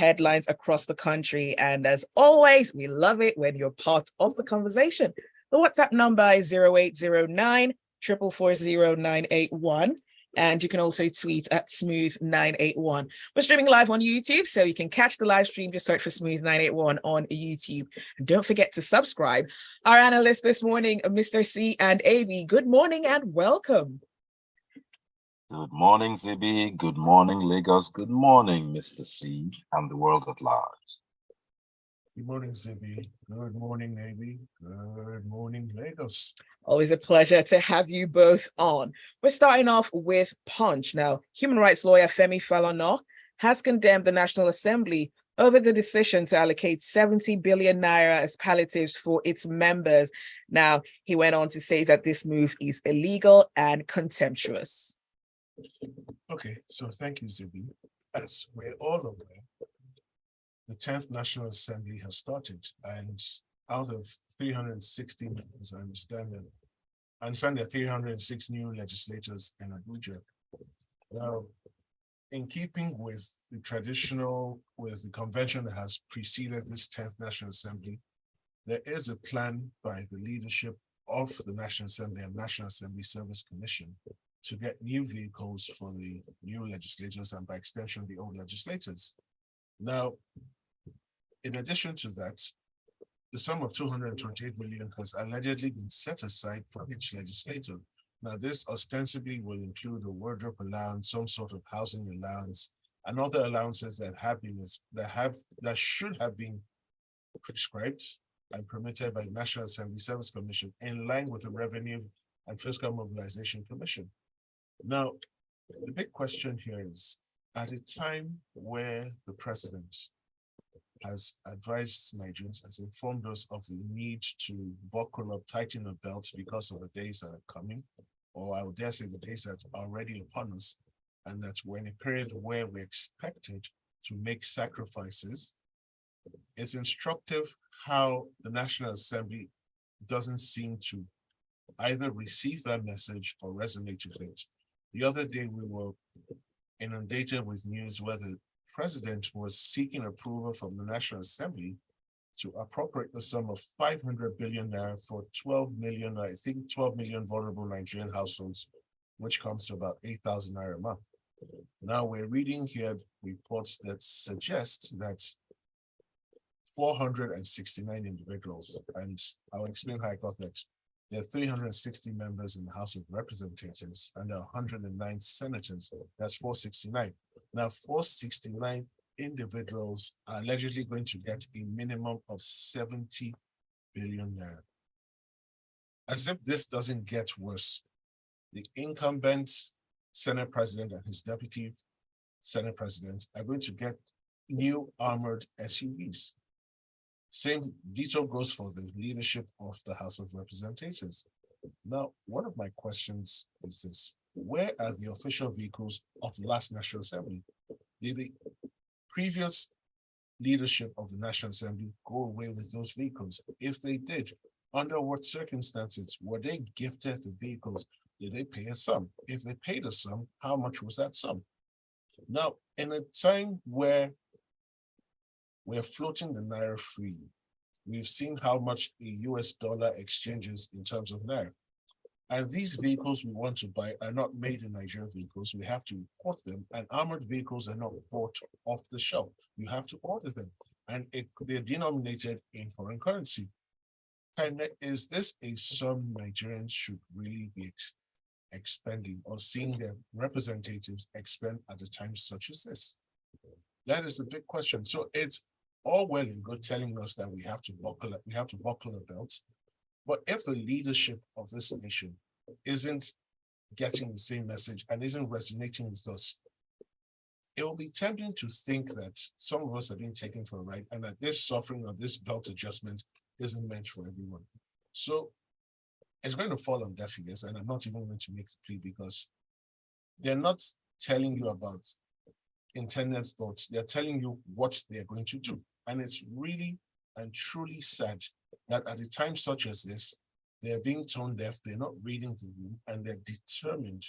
headlines across the country. And as always, we love it when you're part of the conversation. The WhatsApp number is 0809 440 981. And you can also tweet at Smooth981. We're streaming live on YouTube, so you can catch the live stream. Just search for Smooth981 on YouTube. And don't forget to subscribe. Our analysts this morning, Mr. C and AB, good morning and welcome. Good morning, Zibby. Good morning, Lagos. Good morning, Mr. C and the world at large. Good morning, Zibby. Good morning, AB. Good morning, Lagos. Always a pleasure to have you both on. We're starting off with Punch. Now, human rights lawyer Femi Falana has condemned the National Assembly over the decision to allocate 70 billion naira as palliatives for its members. Now, he went on to say that this move is illegal and contemptuous. Okay, so thank you, Zibby. As we're all aware, the 10th National Assembly has started, and out of 360 members, I understand there are 306 new legislators in Abuja. Now, in keeping with the convention that has preceded this 10th National Assembly, there is a plan by the leadership of the National Assembly and National Assembly Service Commission to get new vehicles for the new legislators and by extension, the old legislators. Now, in addition to that, the sum of 228 million has allegedly been set aside for each legislator. Now, this ostensibly will include a wardrobe allowance, some sort of housing allowance, and other allowances that should have been prescribed and permitted by the National Assembly Service Commission in line with the Revenue and Fiscal Mobilization Commission. Now, the big question here is, at a time where the president has advised Nigerians, has informed us of the need to buckle up, tighten our belts because of the days that are coming, or I would dare say the days that are already upon us, and that we're in a period where we're expected to make sacrifices. It's instructive how the National Assembly doesn't seem to either receive that message or resonate with it. The other day, we were inundated with news where the president was seeking approval from the National Assembly to appropriate the sum of 500 billion naira for 12 million, I think 12 million vulnerable Nigerian households, which comes to about 8,000 naira a month. Now we're reading here reports that suggest that 469 individuals, and I'll explain how I got that. There are 360 members in the House of Representatives and there are 109 senators. That's 469. Now, 469 individuals are allegedly going to get a minimum of 70 billion naira. As if this doesn't get worse, the incumbent Senate President and his deputy Senate President are going to get new armored SUVs. Same detail goes for the leadership of the House of Representatives. Now, one of my questions is this: where are the official vehicles of the last National Assembly? Did the previous leadership of the National Assembly go away with those vehicles? If they did, under what circumstances were they gifted the vehicles? Did they pay a sum? If they paid a sum, how much was that sum? Now, in a time where we're floating the naira freely, we've seen how much a US dollar exchanges in terms of naira. And these vehicles we want to buy are not made in Nigerian vehicles. We have to import them, and armored vehicles are not bought off the shelf. You have to order them, and they're denominated in foreign currency. And is this a sum Nigerians should really be expending or seeing their representatives expend at a time such as this? That is the big question. So it's all well and good telling us that we have to buckle our belts, but if the leadership of this nation isn't getting the same message and isn't resonating with us, it will be tempting to think that some of us are being taken for a ride and that this suffering or this belt adjustment isn't meant for everyone. So it's going to fall on deaf ears, and I'm not even going to make the plea because they're not telling you about intended thoughts. They're telling you what they're going to do. And it's really and truly sad that at a time such as this, they're being tone deaf, they're not reading the room, and they're determined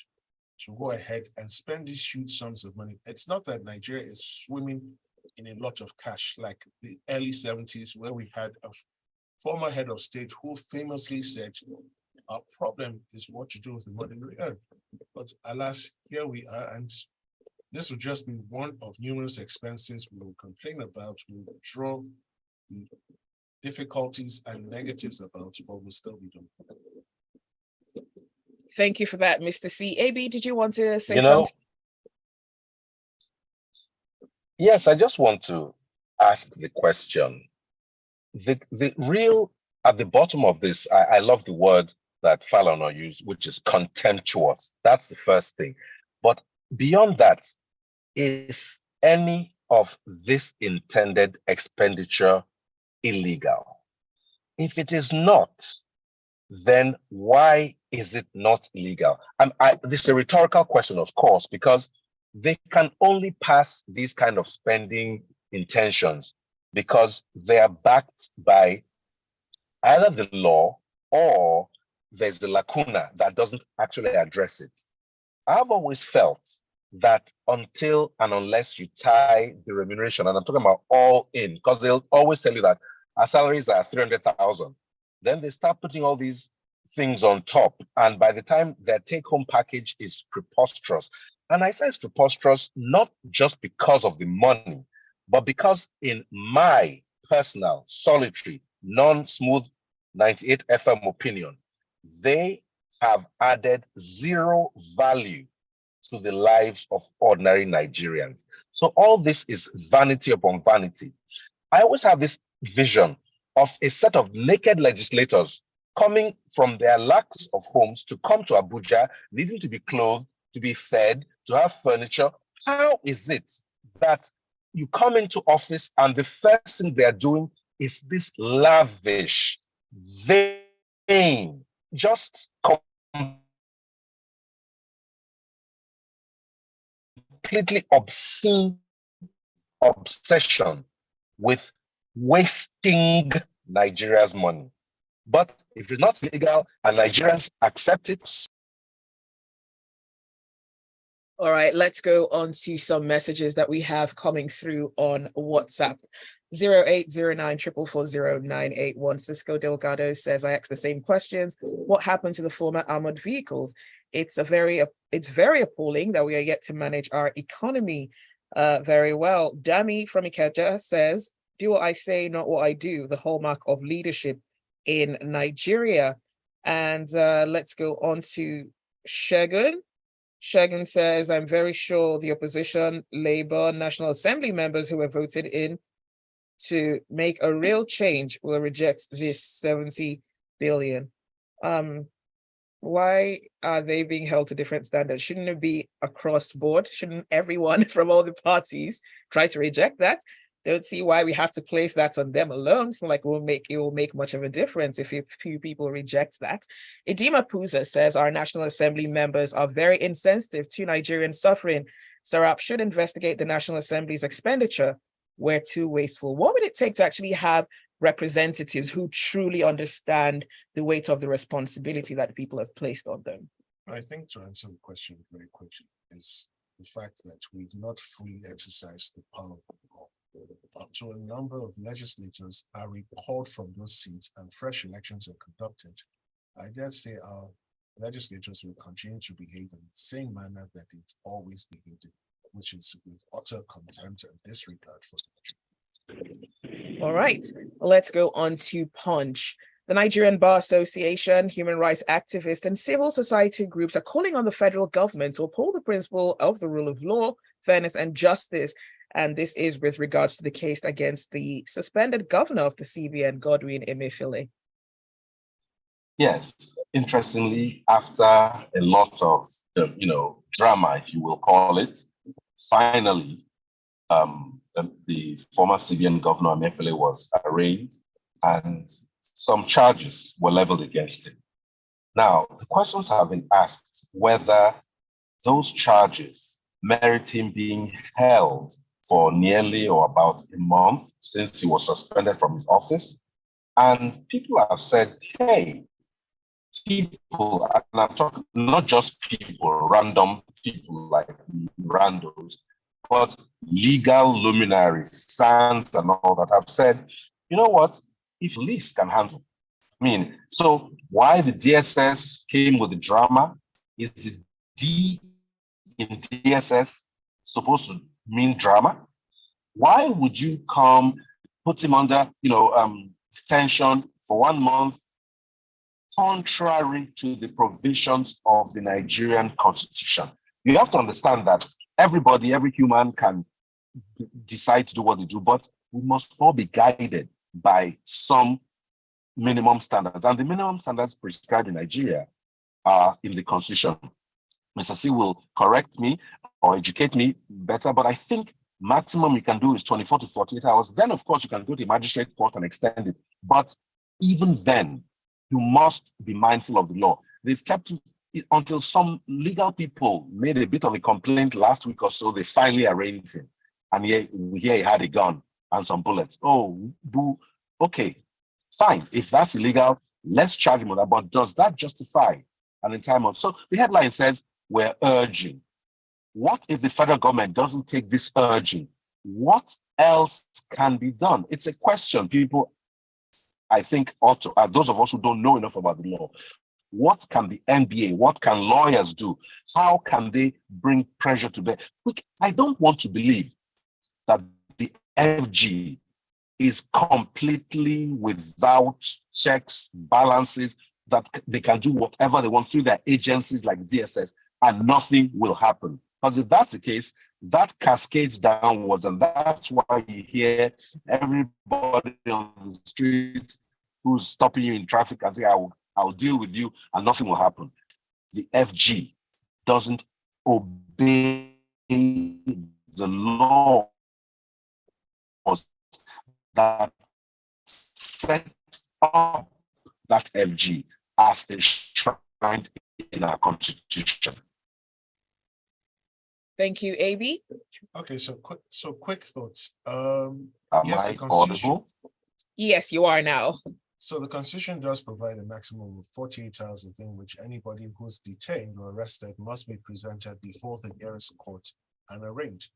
to go ahead and spend these huge sums of money. It's not that Nigeria is swimming in a lot of cash, like the early 70s, where we had a former head of state who famously said, our problem is what to do with the money we earn. But alas, here we are, and this will just be one of numerous expenses we will complain about, we will draw the difficulties and negatives about, but we'll still be doing. Thank you for that, Mr. C. AB, did you want to say You know, something? yes, I just want to ask the question. The real, at the bottom of this, I love the word that Falana used, which is contemptuous. That's the first thing. But beyond that, is any of this intended expenditure illegal? If it is not, then why is it not illegal? This is a rhetorical question, of course, because they can only pass these kind of spending intentions because they are backed by either the law or there's the lacuna that doesn't actually address it. I've always felt that until and unless you tie the remuneration, and I'm talking about all in, because they'll always tell you that our salaries are 300,000. Then they start putting all these things on top. And by the time their take-home package is preposterous. And I say it's preposterous, not just because of the money, but because in my personal, solitary, non-smooth 98 FM opinion, they have added zero value to the lives of ordinary Nigerians. So all this is vanity upon vanity. I always have this vision of a set of naked legislators coming from their lacks of homes to come to Abuja, needing to be clothed, to be fed, to have furniture. How is it that you come into office and the first thing they're doing is this lavish, vain, just completely obscene obsession with wasting Nigeria's money? But if it's not legal and Nigerians accept it. All right, let's go on to some messages that we have coming through on WhatsApp. 0809 440 Cisco Delgado says, I asked the same questions. What happened to the former armored vehicles? It's very appalling that we are yet to manage our economy very well. Dami from Ikeja says, do what I say, not what I do, the hallmark of leadership in Nigeria. And let's go on to Shegun. Shegun says, I'm very sure the opposition, Labour, National Assembly members who were voted in to make a real change will reject this 70 billion. Why are they being held to different standards? Shouldn't it be across board? Shouldn't everyone from all the parties try to reject that? Don't see why we have to place that on them alone. It's not like it will make much of a difference if a few people reject that. Idima Puza says our National Assembly members are very insensitive to Nigerian suffering. Sarap should investigate the National Assembly's expenditure. We're too wasteful. What would it take to actually have representatives who truly understand the weight of the responsibility that people have placed on them? I think to answer the question very quickly is the fact that we do not fully exercise the power of the law. Up to a number of legislators are recalled from those seats and fresh elections are conducted. I dare say our legislators will continue to behave in the same manner that they've always behaved in, which is with utter contempt and disregard for the country. All right, let's go on to Punch. The Nigerian Bar Association, human rights activists, and civil society groups are calling on the federal government to uphold the principle of the rule of law, fairness, and justice. And this is with regards to the case against the suspended governor of the CBN, Godwin Emefiele. Yes, interestingly, after a lot of, drama, if you will call it, finally, the former CBN governor Emefiele was arraigned and some charges were leveled against him. Now, the questions have been asked whether those charges merit him being held for nearly or about a month since he was suspended from his office. And people have said, hey, people, and I'm talking not just people, random people like randos, but legal luminaries, SANS and all that have said, you know what, if police can handle. I mean, so why the DSS came with the drama is the D in DSS supposed to mean drama? Why would you come, put him under, detention for 1 month, contrary to the provisions of the Nigerian Constitution? You have to understand that everybody, every human can decide to do what they do, but we must all be guided by some minimum standards. And the minimum standards prescribed in Nigeria are in the Constitution. Mr. C will correct me or educate me better, but I think maximum you can do is 24 to 48 hours. Then, of course, you can go to magistrate court and extend it. But even then, you must be mindful of the law. They've kept it until some legal people made a bit of a complaint last week or so. They finally arraigned him. And here he had a gun and some bullets. Oh, boo. Okay, fine. If that's illegal, let's charge him with that. But does that justify an entitlement? So the headline says, we're urging. What if the federal government doesn't take this urging? What else can be done? It's a question people, I think, ought to ask, those of us who don't know enough about the law. What can the NBA, what can lawyers do? How can they bring pressure to bear? I don't want to believe that the FG is completely without checks, balances, that they can do whatever they want through their agencies like DSS and nothing will happen. Because if that's the case, that cascades downwards, and that's why you hear everybody on the street who's stopping you in traffic and say, I'll deal with you, and nothing will happen. The FG doesn't obey the laws that set up that FG as enshrined in our Constitution. Thank you, AB. Okay, so quick thoughts. Am Yes, I the Constitution. audible? Yes, you are now. So the Constitution does provide a maximum of 48 hours within which anybody who's detained or arrested must be presented before the nearest court and arraigned.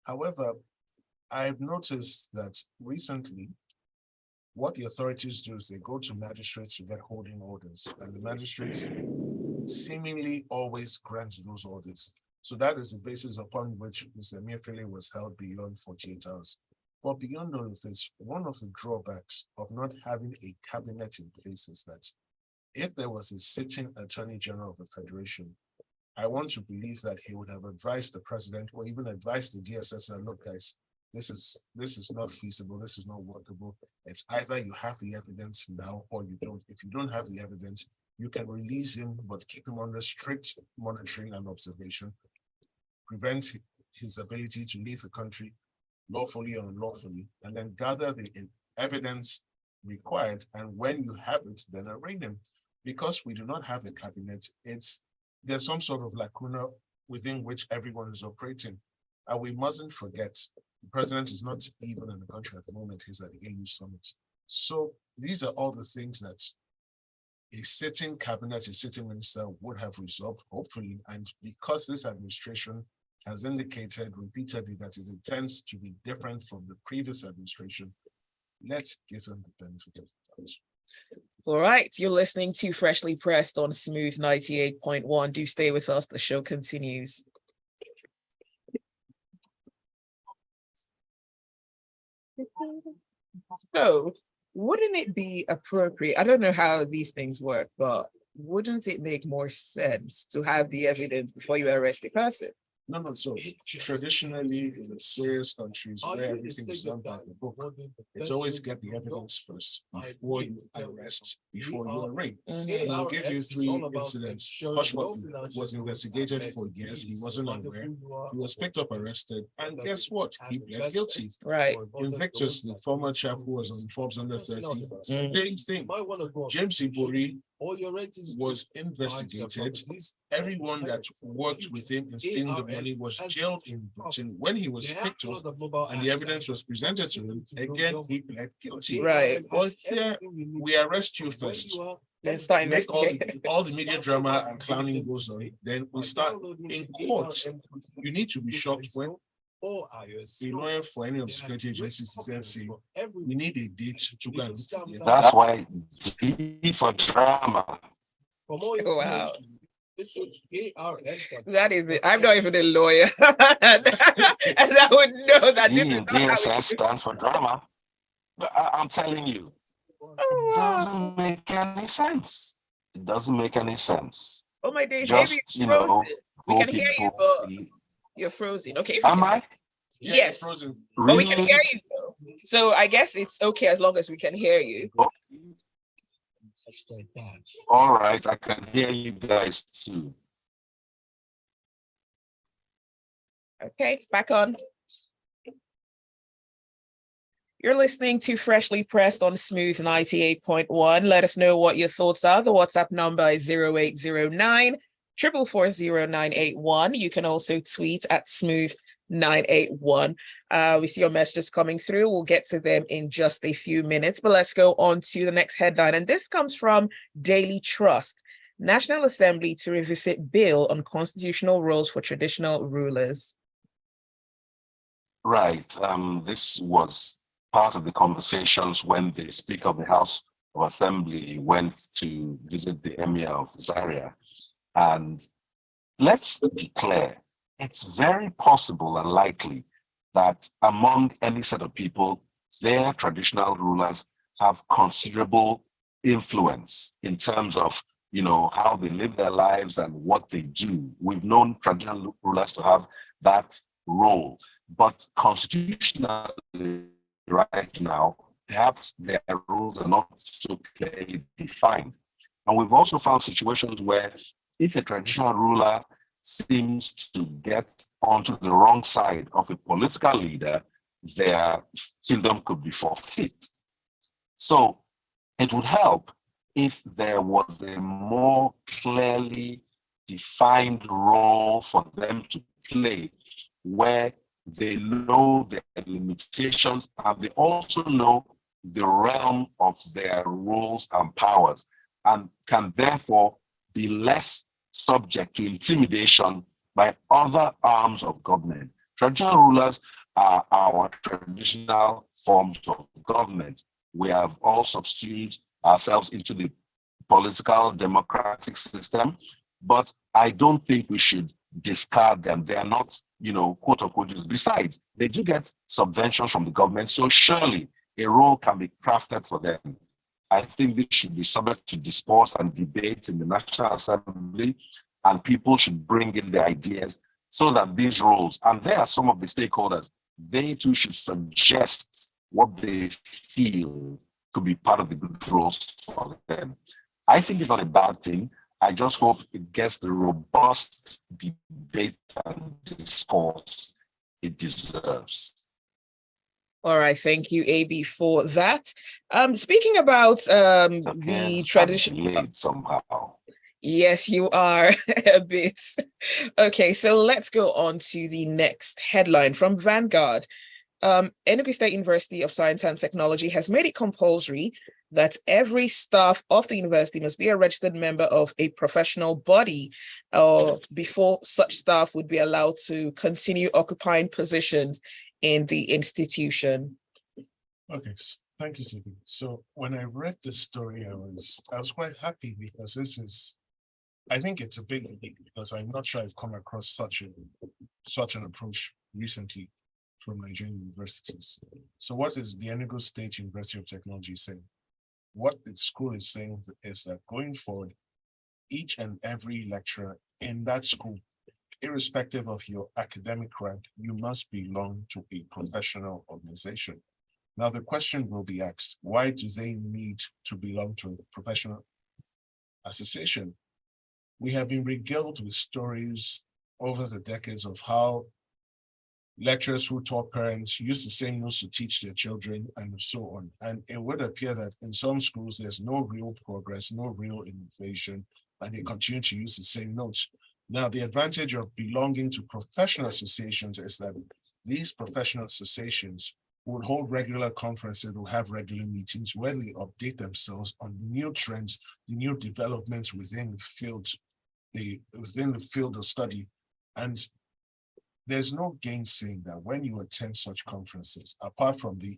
However, I've noticed that recently, what the authorities do is they go to magistrates to get holding orders, and the magistrates seemingly always grant those orders. So that is the basis upon which Mr. Emefiele was held beyond 48 hours. But beyond all of this, one of the drawbacks of not having a cabinet in place is that if there was a sitting Attorney General of the Federation, I want to believe that he would have advised the president or even advised the DSS that, look, guys, this is not feasible, this is not workable. It's either you have the evidence now or you don't. If you don't have the evidence, you can release him, but keep him under strict monitoring and observation, prevent his ability to leave the country lawfully or unlawfully, and then gather the evidence required. And when you have it, then arraign him. Because we do not have a cabinet, there's some sort of lacuna within which everyone is operating. And we mustn't forget, the president is not even in the country at the moment, he's at the AU summit. So these are all the things that a sitting cabinet, a sitting minister would have resolved, hopefully. And because this administration has indicated repeatedly that it intends to be different from the previous administration, let's give them the benefit of the doubt. All right, you're listening to Freshly Pressed on Smooth 98.1. Do stay with us, the show continues. So, wouldn't it be appropriate? I don't know how these things work, but wouldn't it make more sense to have the evidence before you arrest a person? No. So traditionally, in the serious countries where everything is done by the book, it's always get the evidence first before you arrest, before you arraign. And I'll give you 3 incidents. Hushpuppi was investigated for years. He wasn't aware. He was picked up, arrested, and guess what? He pled guilty. Right. Invictus, the former chap who was on Forbes Under 30, same thing. James Ibori was investigated. Everyone that worked with him in stealing the money was jailed in Britain. When he was picked up and the evidence was presented to him, again, he pled guilty. Right. But here, we arrest you first. Then start Make all the media drama and clowning goes on. Then we start in court. You need to be shocked when a lawyer for any of the security agencies to say, we need a date to go and look. That's why D for drama. Wow. That is it. I'm not even a lawyer. And I would know that this D is in not how DSS it stands for drama. But I'm telling you, Oh, it wow. doesn't make any sense. It doesn't make any sense. Oh my days, maybe Just, it's you frozen. know, We go can hear you, people. but you're frozen. Okay, if you Am can. I? Yes, Frozen. but we can Really? hear you though. So I guess it's okay as long as we can hear you. All right, I can hear you guys too. Okay, back on. You're listening to Freshly Pressed on Smooth 98.1. Let us know what your thoughts are. The WhatsApp number is 0809 444 0981. You can also tweet at Smooth 981. We see your messages coming through. We'll get to them in just a few minutes, but let's go on to the next headline. And this comes from Daily Trust. National Assembly to revisit bill on constitutional roles for traditional rulers. Right. This was part of the conversations when the Speaker of the House of Assembly went to visit the Emir of Zaria. And let's be clear, it's very possible and likely that among any set of people, their traditional rulers have considerable influence in terms of, you know, how they live their lives and what they do. We've known traditional rulers to have that role, but constitutionally right now, perhaps their rules are not so clearly defined. And we've also found situations where if a traditional ruler seems to get onto the wrong side of a political leader, their kingdom could be forfeit. So it would help if there was a more clearly defined role for them to play where they know their limitations and they also know the realm of their roles and powers and can therefore be less subject to intimidation by other arms of government. Traditional rulers are our traditional forms of government. We have all subsumed ourselves into the political democratic system, but I don't think we should discard them. They are not, you know, quote unquote. Besides, they do get subventions from the government, so surely a role can be crafted for them. I think this should be subject to discourse and debate in the National Assembly, and people should bring in their ideas so that these roles, and there are some of the stakeholders, they too should suggest what they feel could be part of the good roles for them. I think it's not a bad thing. I just hope it gets the robust debate and discourse it deserves. All right, thank you, AB, for that. Speaking about the tradition. Delayed somehow. Yes, you are a bit. Okay, so let's go on to the next headline from Vanguard. Enugu State University of Science and Technology has made it compulsory that every staff of the university must be a registered member of a professional body before such staff would be allowed to continue occupying positions in the institution. Okay, so thank you, Zibby. So when I read this story, I was quite happy because this is, I think it's a big leap because I'm not sure I've come across such an approach recently from Nigerian universities. So what is the Enugu State University of Technology saying? What the school is saying is that going forward, each and every lecturer in that school, irrespective of your academic rank, you must belong to a professional organization. Now the question will be asked, why do they need to belong to a professional association? We have been regaled with stories over the decades of how lecturers who taught parents use the same notes to teach their children and so on. And it would appear that in some schools, there's no real progress, no real innovation, and they continue to use the same notes. Now, the advantage of belonging to professional associations is that these professional associations will hold regular conferences, will have regular meetings where they update themselves on the new trends, the new developments within the field of study. And there's no gainsaying that when you attend such conferences, apart from the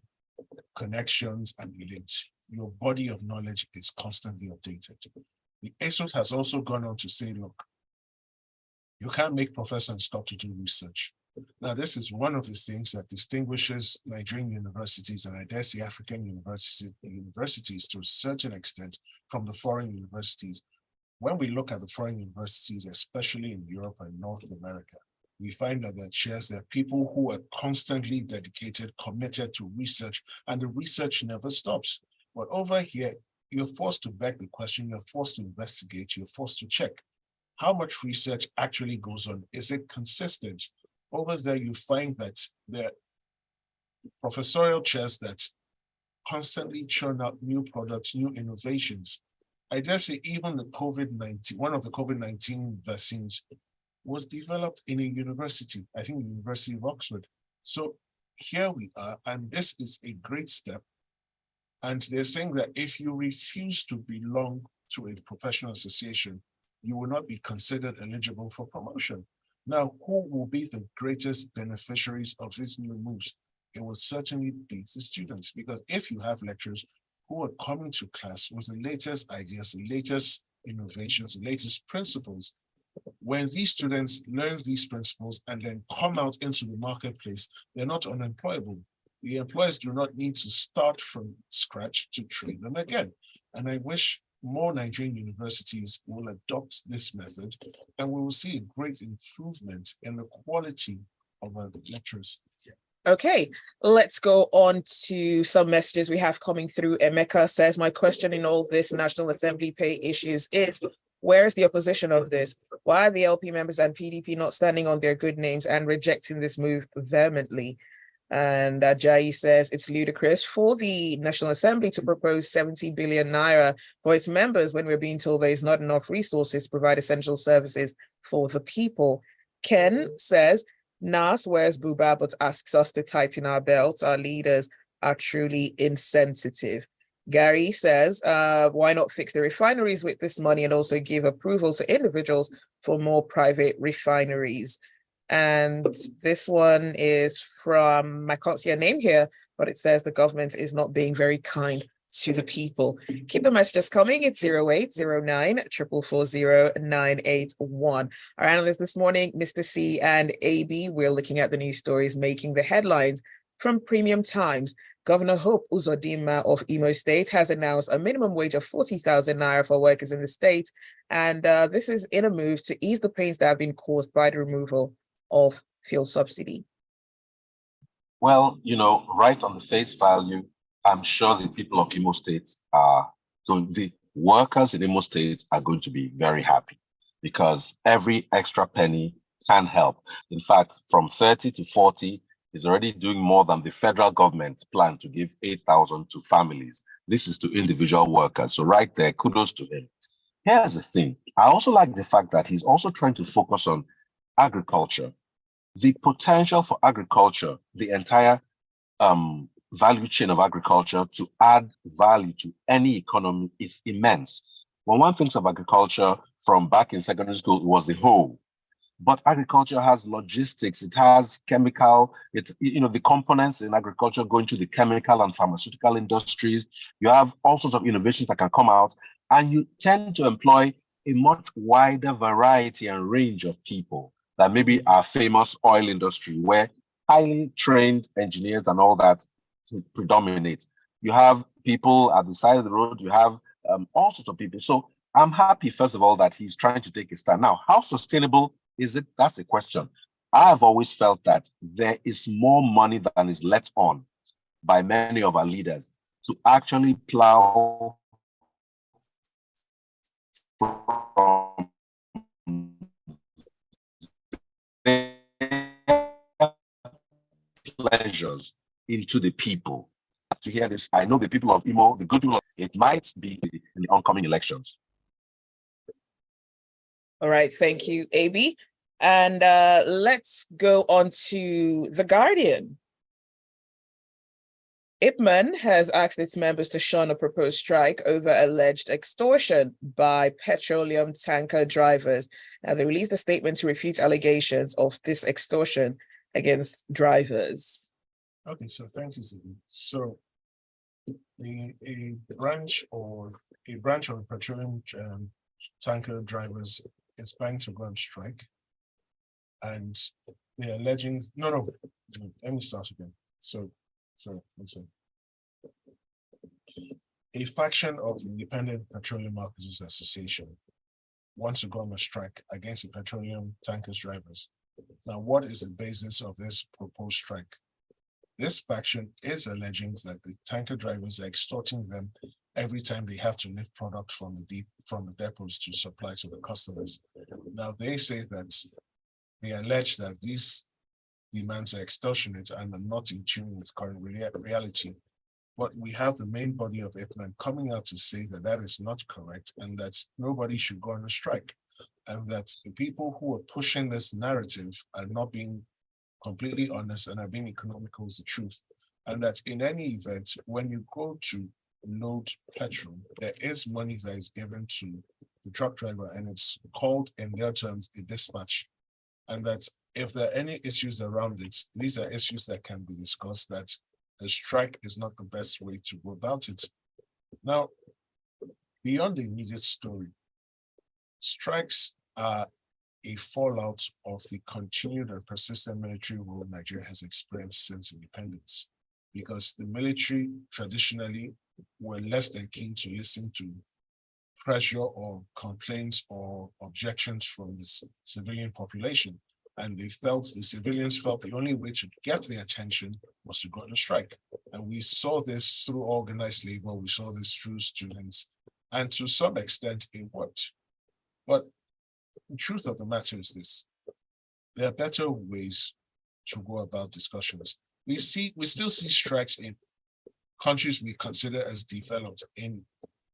connections and links, your body of knowledge is constantly updated. The ASOT has also gone on to say, look, you can't make professors and stop to do research. Now, this is one of the things that distinguishes Nigerian universities, and I dare say African universities to a certain extent, from the foreign universities. When we look at the foreign universities, especially in Europe and North America, we find that there are people who are constantly dedicated, committed to research, and the research never stops. But over here, you're forced to beg the question, you're forced to investigate, you're forced to check how much research actually goes on. Is it consistent? Over there, you find that there are professorial chairs that constantly churn out new products, new innovations. I dare say even the COVID-19, one of the COVID-19 vaccines was developed in a university, I think the University of Oxford. So here we are, and this is a great step. And they're saying that if you refuse to belong to a professional association, you will not be considered eligible for promotion. Now, who will be the greatest beneficiaries of these new moves? It will certainly be the students, because if you have lecturers who are coming to class with the latest ideas, the latest innovations, the latest principles, when these students learn these principles and then come out into the marketplace, they're not unemployable. The employers do not need to start from scratch to train them again. And I wish more Nigerian universities will adopt this method, and we will see a great improvement in the quality of our lectures. Okay, let's go on to some messages we have coming through. Emeka says, my question in all this National Assembly pay issues is, where's the opposition of this? Why are the LP members and PDP not standing on their good names and rejecting this move vehemently? And Jai says, it's ludicrous for the National Assembly to propose 70 billion naira for its members when we're being told there is not enough resources to provide essential services for the people. Ken says, Nas wears Buba but asks us to tighten our belts. Our leaders are truly insensitive. Gary says, why not fix the refineries with this money and also give approval to individuals for more private refineries? And this one is from, I can't see a name here, but it says the government is not being very kind to the people. Keep the messages coming. It's 0809 440 981. Our analysts this morning, Mr. C and AB, we're looking at the news stories making the headlines from Premium Times. Governor Hope Uzodinma of Imo State has announced a minimum wage of 40,000 naira for workers in the state. And this is in a move to ease the pains that have been caused by the removal of fuel subsidy. Well, right on the face value, I'm sure the people of Imo State the workers in Imo State are going to be very happy, because every extra penny can help. In fact, from 30 to 40 is already doing more than the federal government planned to give 8,000 to families. This is to individual workers. So right there, kudos to him. Here's the thing. I also like the fact that he's also trying to focus on agriculture. The potential for agriculture, the entire value chain of agriculture to add value to any economy is immense. When one thinks of agriculture from back in secondary school, it was the whole. But agriculture has logistics, it has chemical, the components in agriculture going to the chemical and pharmaceutical industries. You have all sorts of innovations that can come out, and you tend to employ a much wider variety and range of people than maybe our famous oil industry, where highly trained engineers and all that predominate. You have people at the side of the road, you have all sorts of people. So I'm happy, first of all, that he's trying to take a stand. Now, how sustainable is it? That's a question. I have always felt that there is more money than is let on by many of our leaders to actually plow from pleasures into the people. To hear this, I know the people of Imo, the good people, it might be in the oncoming elections. All right, thank you, AB. And let's go on to The Guardian. Ipman has asked its members to shun a proposed strike over alleged extortion by petroleum tanker drivers. Now, they released a statement to refute allegations of this extortion against drivers. Okay, so thank you, Zibby. So a branch of the petroleum tanker drivers is planning to go on strike, and they're alleging let me start again. So listen. A faction of the Independent Petroleum Marketers Association wants to go on a strike against the petroleum tankers drivers. Now, what is the basis of this proposed strike? This faction is alleging that the tanker drivers are extorting them every time they have to lift product from the depots to supply to the customers. Now, they say that they allege that these demands are extortionate and are not in tune with current reality. But we have the main body of Ipman coming out to say that that is not correct and that nobody should go on a strike, and that the people who are pushing this narrative are not being completely honest and are being economical is the truth. And that in any event, when you go to load petrol, there is money that is given to the truck driver, and it's called in their terms a dispatch. And that if there are any issues around it, these are issues that can be discussed, that the strike is not the best way to go about it. Now, beyond the immediate story, strikes are a fallout of the continued and persistent military rule Nigeria has experienced since independence, because the military traditionally were less than keen to listen to pressure or complaints or objections from the civilian population. And the civilians felt the only way to get their attention was to go on a strike. And we saw this through organized labor, we saw this through students, and to some extent it worked. But the truth of the matter is this: there are better ways to go about discussions. We still see strikes in countries we consider as developed, in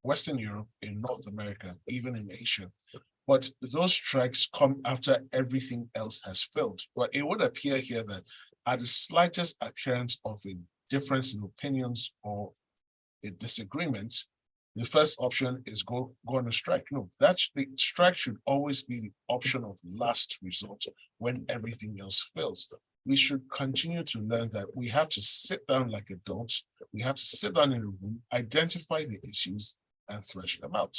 Western Europe, in North America, even in Asia. But those strikes come after everything else has failed. But it would appear here that at the slightest appearance of a difference in opinions or a disagreement, the first option is go on a strike. No, the strike should always be the option of last resort when everything else fails. We should continue to learn that we have to sit down like adults. We have to sit down in a room, identify the issues, and thresh them out.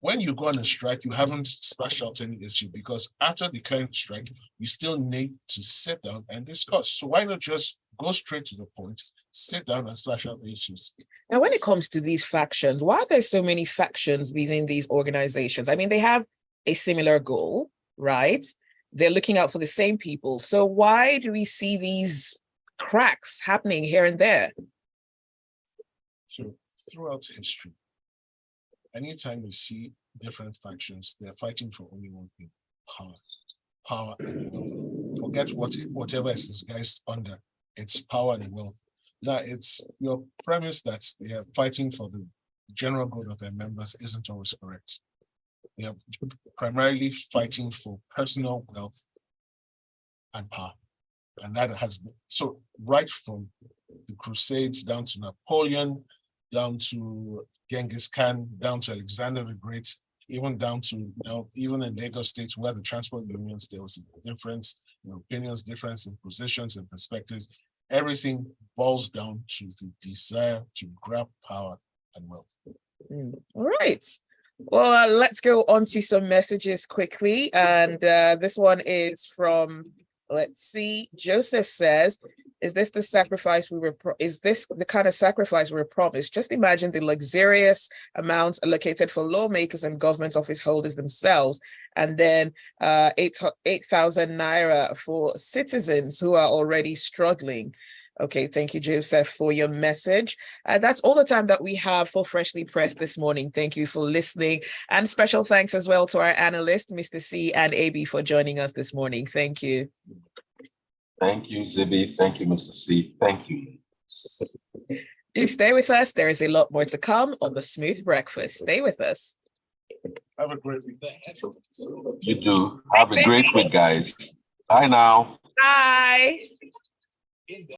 When you go on a strike, you haven't splashed out any issue, because after declaring strike, you still need to sit down and discuss. So why not just go straight to the point, sit down and splash out the issues? And when it comes to these factions, why are there so many factions within these organizations? I mean, they have a similar goal, right? They're looking out for the same people. So why do we see these cracks happening here and there? So throughout history, anytime you see different factions, they're fighting for only one thing: power. Power and wealth. Forget whatever is disguised under. It's power and wealth. Now, it's your premise that they are fighting for the general good of their members isn't always correct. They are primarily fighting for personal wealth and power. And that has been, so right from the Crusades down to Napoleon, down to Genghis Khan, down to Alexander the Great, even down to now, even in Lagos State, where the transport unions, there was a difference in opinions, difference in positions and perspectives. Everything boils down to the desire to grab power and wealth. All right. Well, let's go on to some messages quickly. And this one is from, let's see, Joseph says, is this the sacrifice we were, is this the kind of sacrifice we were promised? Just imagine the luxurious amounts allocated for lawmakers and government office holders themselves, and then 8,000 naira for citizens who are already struggling. Okay, thank you, Joseph, for your message. That's all the time that we have for Freshly Pressed this morning. Thank you for listening. And special thanks as well to our analysts, Mr. C and AB, for joining us this morning. Thank you. Thank you, Zibby. Thank you, Mr. C. Thank you. Do stay with us. There is a lot more to come on the Smooth Breakfast. Stay with us. Have a great week. You do. Have a great week, guys. Bye now. Bye.